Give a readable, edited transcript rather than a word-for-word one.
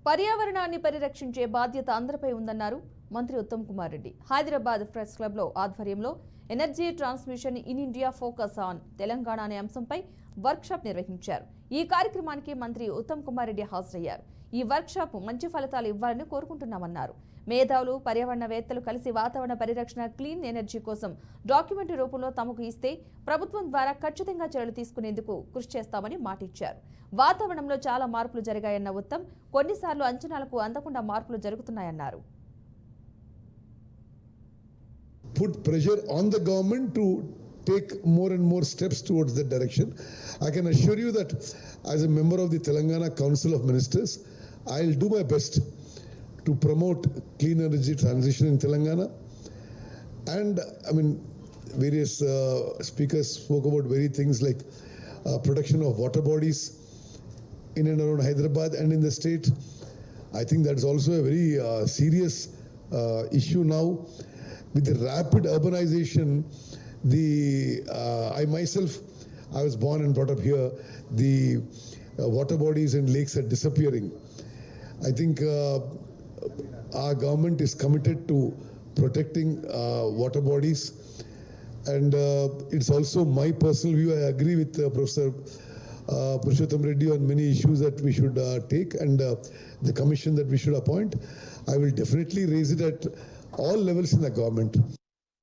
పర్యావరణాన్ని పరిరక్షించే బాధ్యత అందరిపై ఉందన్నారు మంత్రి ఉత్తమ్ కుమార్ రెడ్డి. హైదరాబాద్ ప్రెస్ క్లబ్ లో ఆధ్వర్యంలో energy transmission in India focus on Telangana అనే అంశంపై వర్క్షాప్ నిర్వహించారు. ఈ కార్యక్రమానికి మంత్రి ఉత్తమ్ కుమార్ రెడ్డి హాజరయ్యారు. ఈ వర్క్షాప్ మంచి ఫలితాలు ఇవ్వాలని కోరుకుంటున్నామన్నారు. మేధావులు, పర్యావరణవేత్తలు కలిసి వాతావరణ పరిరక్షణ, క్లీన్ ఎనర్జీ కోసం డాక్యుమెంటరీ రూపంలో తమకు ఇస్తే ప్రభుత్వం ద్వారా ఖచ్చితంగా చర్యలు తీసుకునేందుకు కృషి చేస్తామని మాటిచ్చారు. వాతావరణంలో చాలా మార్పులు జరిగాయన్న ఉత్తమ్ కొన్నిసార్లు అంచనాలకు అందకుండా మార్పులు జరుగుతున్నాయన్నారు. Put pressure on the government to take more and more steps towards that direction. I can assure you that as a member of the Telangana Council of Ministers, I'll do my best to promote clean energy transition in Telangana. And I mean, various speakers spoke about various things like protection of water bodies in and around Hyderabad and in the state. I think that's also a very serious issue now. With the rapid urbanization, I was born and brought up here, the water bodies and lakes are disappearing. I think our government is committed to protecting water bodies, and it's also my personal view. I agree with Professor Purushottam Reddy on many issues that we should take, and the commission that we should appoint. I will definitely raise it at all levels in the government.